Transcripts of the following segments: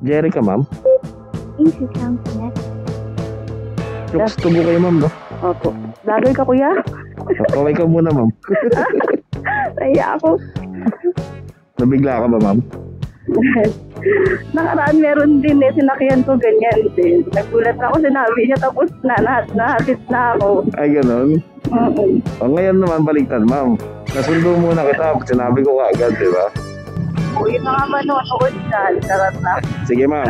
Jerry ka, ma'am? Intercom connect. Jokes tubo kayo, ma'am, no? Opo. Vlogger ka, kuya? Kaway ka muna, ma'am. Naiya ako. Nabigla ka ba, ma'am? Nakaraan meron din sinakyan ko ganyan din. Nagulat ako, sinabi niya, tapos nahatid na ako. Ay, ganun? O ngayon naman, baliktad, ma'am. Nasundo muna kita, sinabi ko agad, di ba? Uy, mga manonood dyan. Sarap na. Sige, ma'am.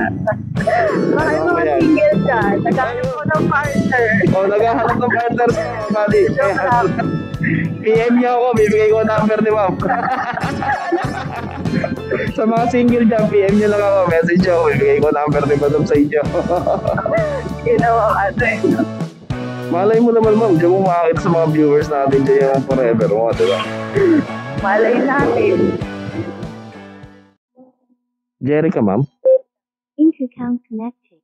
Baka yung mga Ayan. single dyan. Nagkakaroon ko ng partner. O, naghahanap ng partner sa mga bali. Joke lang. PM niya ako, bibigay ko number ni ma'am. Sa mga single dyan, PM niyo lang ako, message ako, bibigay ko number ni madam sa inyo. Ginawa ano eh. Malay mo naman, ma'am, diyan mo makakita sa mga viewers natin dyan yung forever mo, di ba? Malay natin. Jerry ka, ma'am? Intercom connected.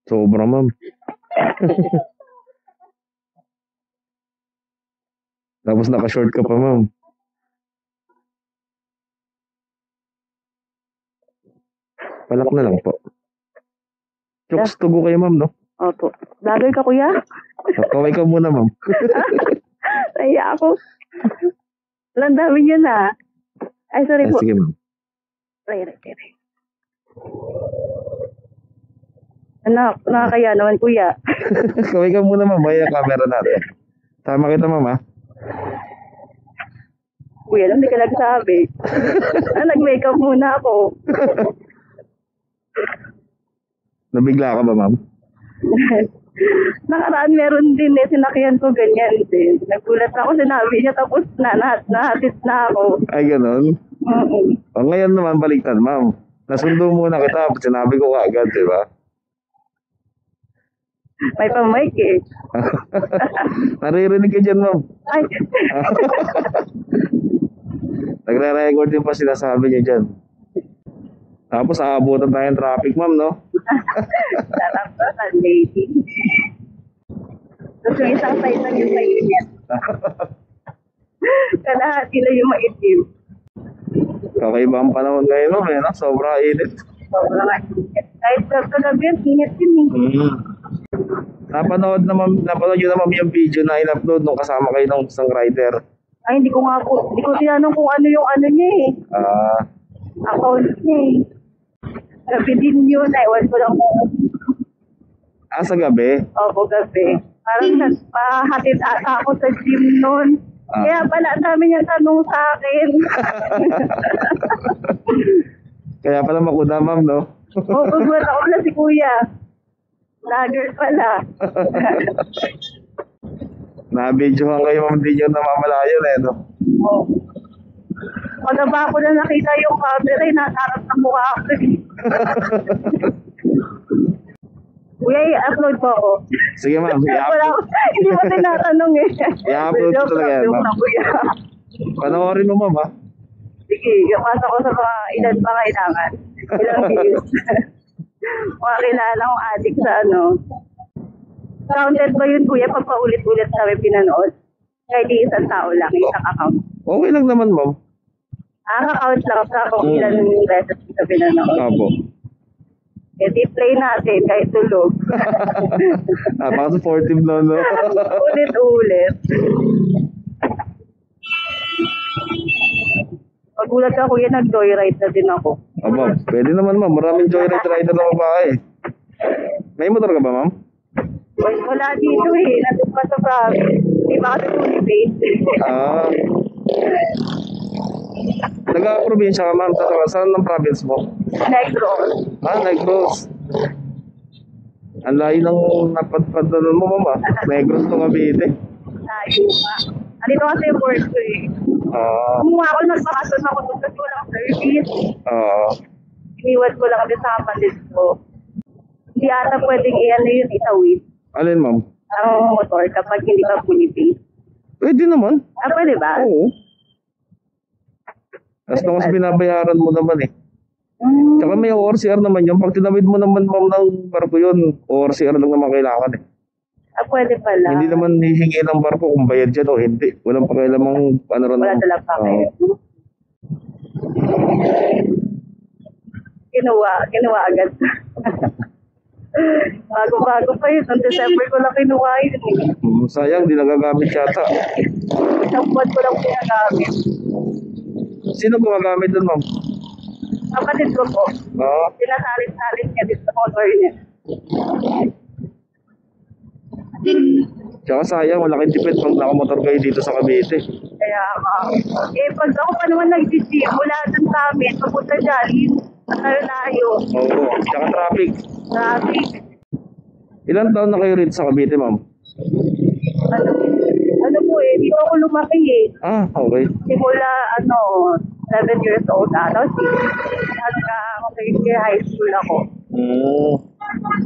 Sobra, ma'am. Tapos naka-short ka pa, ma'am. Palak na lang po. Jokes tugo kayo, ma'am, no? Opo. Vlogger ka, kuya? Kaway ka muna, ma'am. Naiya ako. Walang dami niya na. Ay, sorry Ah, po. sige, ma'am. Right. Anak, nakakaya naman, kuya. Kaway ka muna, ma'am. May camera natin. Tama kita, ma'am, ha? Kuya, lang di ka nagsabi. Nag-makeup muna ako. Nabigla ka ba, ma'am? Nakaraan meron din sinakyan ko ganyan din. Nagulat ako, sinabi niya, tapos nahatid na ako. Ay, ganun? O ngayon naman, baliktad, ma'am. Nasundo muna kita, sinabi ko agad, di ba? May pamike eh. Naririnig ka dyan, ma'am. Ay, Nagre-record din pa sinasabi niya dyan. Tapos aabutan tayo ng traffic, ma'am, no? sarap to, lady. Tapos yung isang side lang yung mainit. Kalahati na yung maitim. Kakaiba ang panahon ngayon, ma'am, eh, no? Sobra init. Sobrang init. Kahit sa kagabi, init yun eh. Napanood nyo naman yung video na in-upload nung kasama kayo ng isang rider. Ay, hindi ko tinanong kung ano yung ano niya eh. Account niya eh. Gabi din yun, ewan ko lang kung Sa gabi? opo gabi. Parang nagpahatid ata ako sa gym noon. Kaya pala, ang dami niyang tanong sa akin. Kaya pala makuna, ma'am, no? Gugulat ako na si kuya. Vlogger pala. Na-videohan kayo, ma'am, di nyo namamalayan, eh, no? Oh. Pag ba ako na nakita yung camera, nasa sa mukha ako. Kuya, i-upload po ako. Sige, ma'am. Hindi mo tinatanong eh. I-upload ko talaga yan, ma'am. Kuya. Panoorin mo, ma'am, ha? Sige, ipasa ko sa mga ilan pa kailangan. Ilang views. Mga kilala kong addict sa ano. Counted ba yun, kuya, pag paulit-ulit kami pinanood? Kahit di isang tao lang, isang account. Okay lang naman, ma'am. Account lang sa kung ilan beses kita pinanood. Apo. E di play natin kahit tulog. Napaka-supportive na, no? Ulit-ulit. Pagulat ako yan, nag-joyride na din ako. Aba, pwede naman, ma'am. Maraming joyride rider na babae. May motor ka ba, ma'am? Wala dito eh, nandun pa sa province. Di ba kasi fully based? Nag-probinsya ka, ma'am. Saan ng province mo? Negros. Negros. Ang layo ng napadpad na nun mo, ma'am, ah. Negros to Cavite. Layo pa. Andito kasi yung work ko eh. Kumuha ako, nagpakasun ako doon kasi walang service. Iniwan ko lang kasi sa kapatid ko. Hindi ata pwedeng iyan na yun itawid. Alin, ma'am? Ang motor kapag hindi ka fully based. Pwede naman. Pwede ba? Oo. As long as binabayaran mo naman eh. Tsaka may ORCR naman yun. Pag tinawid mo naman, ma'am, ng barko yun, ORCR lang naman kailangan eh. Pwede pala. Hindi naman hihingi ng barko kung bayad dyan o hindi. Walang pakialamang ano rin. Wala talaga pa kayo. Kinuha agad. Bago-bago pa yun. Noong December ko lang kinuha yun. Sayang, di nagagamit yata. Isang buwan ko lang pinagamit. Sino gumagamit dun, ma'am? Kapatid ko po. Oo. Sinasalit-salit niya dito sa motor niya. Tsaka sayang, malaking tipid pag nakamotor kayo dito sa Cavite. Kaya pag ako pa naman nag-gym, mula dun sa amin, papunta dyan, layo. Oo. Tsaka traffic. Traffic. Ilan taon na kayo rito sa Cavite, ma'am? Ano po dito ako lumaki Ah, okay. Simula, 7 years old na. Tapos, high school ako.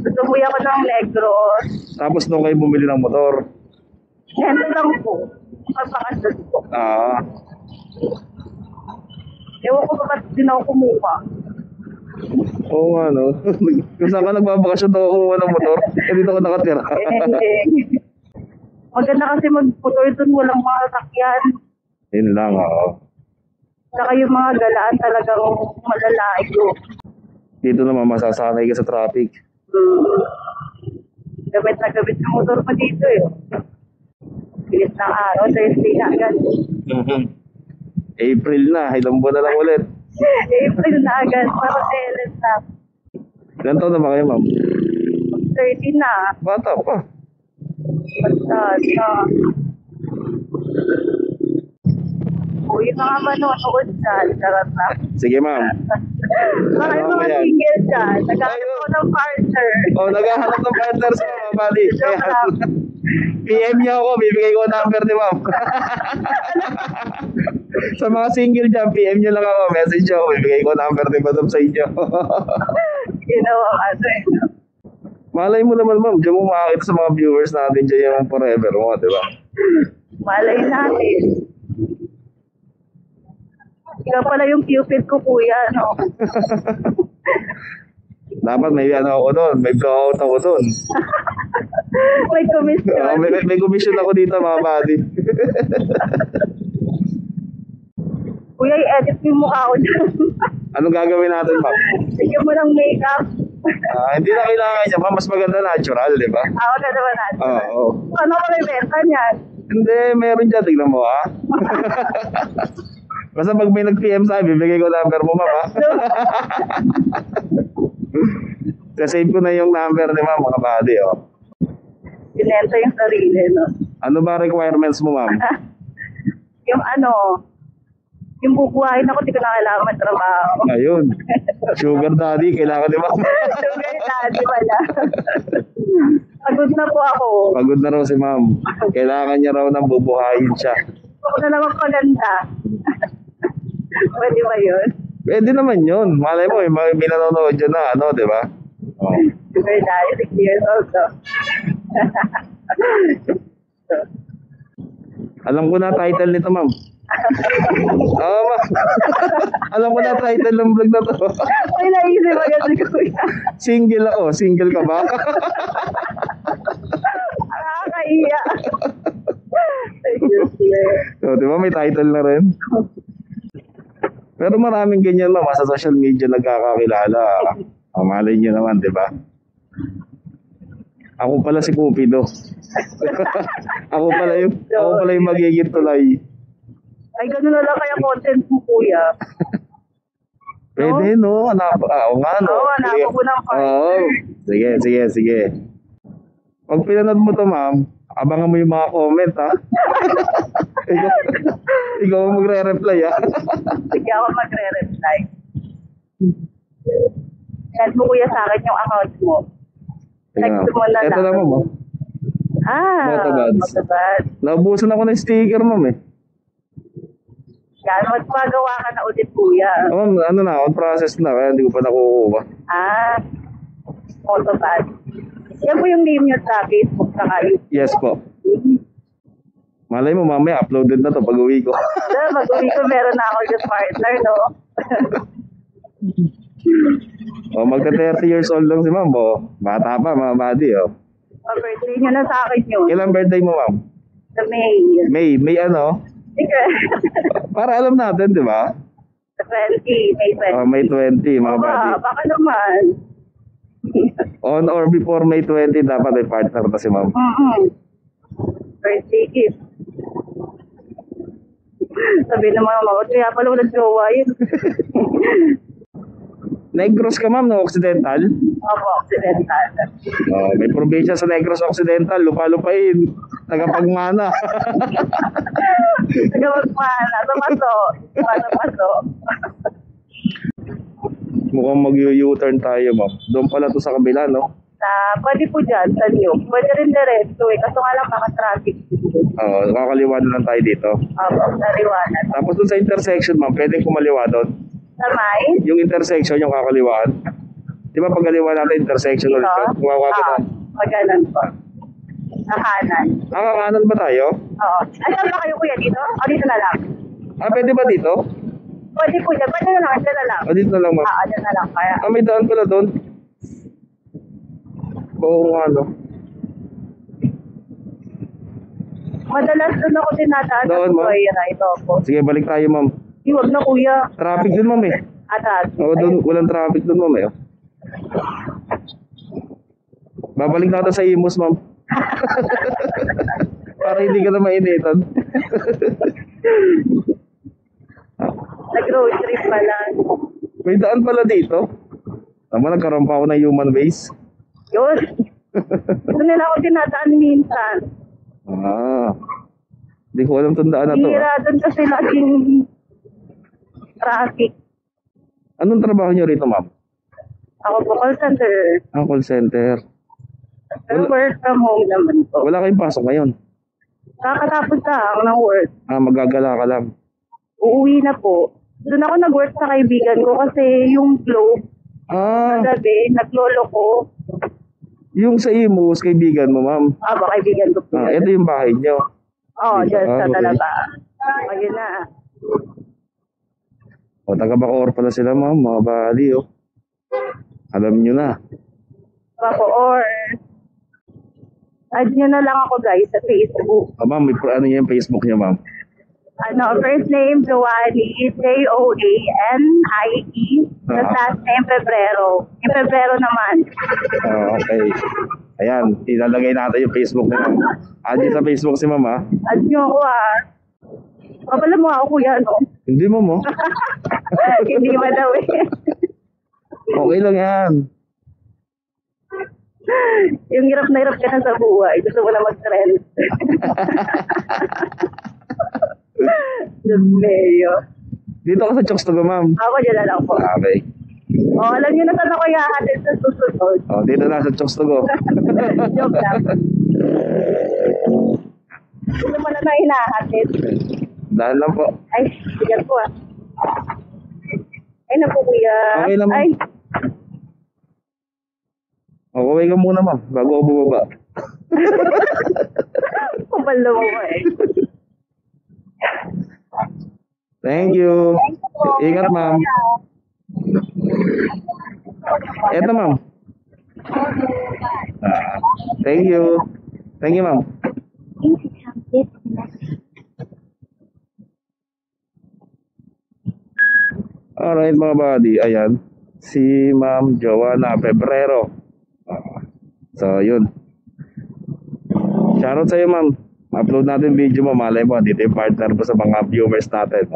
Tumuwi ako ng Negros. Tapos nung kayo bumili ng motor? Yan lang po. Pagpakasal ko. Ah. Ewan ko ba ba't din ako kumuha. Oo nga, no? Kung saan ka nagbabakasyon daw kumuha ng motor, dito ko nakatira. Hindi. Maganda kasi mag-motor dun, walang mga sakyan. Yun lang, oo. Saka yung mga galaan talagang malalayo. Dito naman masasanay ka sa traffic. Gamit na gamit yung motor ko dito Bilis ng araw, Thursday na agad. April na, ilang buwan na lang ulit. April na agad, para kailan na. Ilan taon na ba kayo, ma'am? 30 na. Bata pa. Basta, yung mga manonood dyan, charot na. Sige, ma'am. Baka yung mga Ayan. single dyan, nagkakaroon ko ng partner. Oh, naghahanap ng partner sa mga buddy. Joke lang. PM niyo ako, bibigay ko ang number ni ma'am. Sa mga single dyan, PM niyo lang ako, message ako, bibigay ko ang number ni madam sa inyo. Ginawa Malay mo naman, ma'am, diyan mo makakita sa mga viewers natin dyan yung forever mo, di ba? Malay natin. Ikaw pala yung cupid ko, kuya, Dapat may ako doon, may blowout ako doon. May commission. May commission ako dito, mga buddy. Kuya, i-edit yung mukha ko dyan. Anong gagawin natin, ma'am? Sige mo ng makeup. Hindi na kailangan niya, ma'am. Mas maganda natural, di ba? Ako na naman natin. Oo. Ano ko may benta niyan? Hindi, meron dyan. Tignan mo, ha? Basta pag may nag-PM sa akin, bibigay ko number mo, ma'am, ha? Kasave ko na yung number ni ma'am, mga buddy, oh. Binenta yung sarili, Ano ba requirements mo, ma'am? Yung bubuhayin ako, di ko na kailangan magtrabaho. Ayun. Sugar daddy, kailangan di ba? Sugar daddy wala. Pagod na po ako. Pagod na raw si ma'am. Kailangan niya raw ng bubuhayin siya. Ako na naman paganda. Pwede ba yun? Pwede naman yun. Malay mo, may nanonood dyan na, di ba? Oh. Sugar daddy, 6 years old. Alam ko na title nito, ma'am. Oo, ma'am. Alam ko na title ng vlog na to. May naisip agad si kuya. Single ako. Single ka ba? Nakakaiya. So, di ba may title na rin? Pero maraming ganyan, ma'am. Sa social media nagkakakilala. Malay niyo naman, di ba? Ako pala si Cupido. ako pala yung magiging tulay. Ay, gano'n na lang kaya content mo, kuya. Pwede, no? Oo nga, no? Oo, hanapin ko ng partner. Sige. Pag pinanood mo to, ma'am, abangan mo yung mga comment, ha? ikaw ang magre-reply, ha? Sige ako magre-reply. Send mo, kuya, sa akin yung account mo. Text mo na lang. Ito lang, ma'am. Motobads. Naubusan ako ng sticker, ma'am, eh. Yan, magpagawa ka na ulit, kuya. Ma'am, on process na, kaya hindi ko pa nakukuha. Motobads. Yan po yung name niyo sa Facebook sa YouTube. Yes po. Malay mo, mamaya, uploaded na to pag uwi ko. Mag-uwi ko, meron na ako yung partner, no? Magka 30 years old lang si ma'am, bata pa, mga buddy, Birthday niyo na sa akin yun. Kailan birthday mo, ma'am? Sa May. May ano? Sige. Para alam natin, di ba? 20, May 20. May 20, mga buddy. Baka naman. On or before May 20, dapat may partner na si ma'am. First ticket. Sabi ng mga mawad, kaya pala walang jowa yun. Negros ka ma'am, no? Occidental? Opo, Occidental. May probinsya sa Negros Occidental, lupa-lupain, tagapagmana. Tagapagmana, Paso. Mukhang mag-U-turn tayo ma'am. Doon pala to sa kabila, no? Pwede po dyan, sa New. Pwede rin diretso eh, kaso nga lang maka-traffic. Kakaliwa na lang tayo dito. Opo, nariwanan. Tapos doon sa intersection ma'am, pwedeng kumaliwa doon. Sa May? Yung intersection, yung kakaliwaan. Di ba pagkaliwa natin, intersection ulit ka? Kumawa ka na. Maganan po. Sa kanan. Nakakanan ba tayo? Oo. Saan ba kayo kuya dito? O dito na lang? Pwede ba dito? Pwede po dyan. Pwede na lang. Dyan na lang. Dito na lang ma'am. Dyan na lang. Kaya. May daan pala doon. Oo nga, no? Madalas doon ako dinadaan Doon, sa ma'am? Joyride. Opo. Sige, balik tayo ma'am. Huwag na kuya. Traffic din ma'am eh. Atas. Doon, walang traffic doon ma'am eh. Babalik na ako sa Imus ma'am. Para hindi ka na mainitan. Nag-road trip pa lang. May daan pala dito. Tama, nagkaroon pa ako ng human waste. Yun. Doon nila ako dinadaan minsan. Hindi ko alam itong daan na to. Hira doon kasi laging traffic. Anong trabaho nyo rito ma'am? Ako po call center. Call center. Pero work from home naman po. Wala kayong pasok ngayon? Kakatapos lang ng work. Magagala ka lang. Uuwi na po. Doon ako nag-work sa kaibigan ko kasi yung flow gabi, naglolo ko. Yung sa Imus, kaibigan mo ma'am. Ba kaibigan ko po. Ito yung bahay nyo. Oo, dyan sa okay. talaga. Ayun na. Taga-Bacoor pala sila ma'am, mga bali oh. Alam nyo na. Or add nyo na lang ako guys sa Facebook. Ma'am, ano yung Facebook nyo ma'am? First name Joanie, Joanie. Tapos last name Pebrero. Yung Pebrero naman. Okay. Ayan, ilalagay natin yung Facebook nyo ma'am. Add nyo sa Facebook si ma'am ha? Add nyo ako Kapala mo ako kuya, no? Hindi ma'am oh. Hindi ba daw eh. Okay lang yan. Yung hirap na hirap ka na sa buhay. Gusto mo na mag-trend. Mayo. Dito ka sa Chokstogo ma'am. Ako dyan na lang po. Okay. Alam nyo na saan ako ihahatid sa susunod. Dito na sa Chokstogo. Joke lang. Gusto mo na nang hinahatid. Dahil lang po. Ay, sigat po Ay, naku kuya. Okay lang. Ay, Okay ka muna ma'am, bago ako bumaba. kupalo mo eh. Thank you. Ingat ma'am. Eto ma'am. Thank you. Thank you ma'am. Intercom disconnected. Alright mga buddy, ayan. Si Ma'am Joanna Pebrero. So yun. Shoutout sa'yo ma'am. Upload natin video mo, malay mo, dito yung partner mo sa mga viewers natin.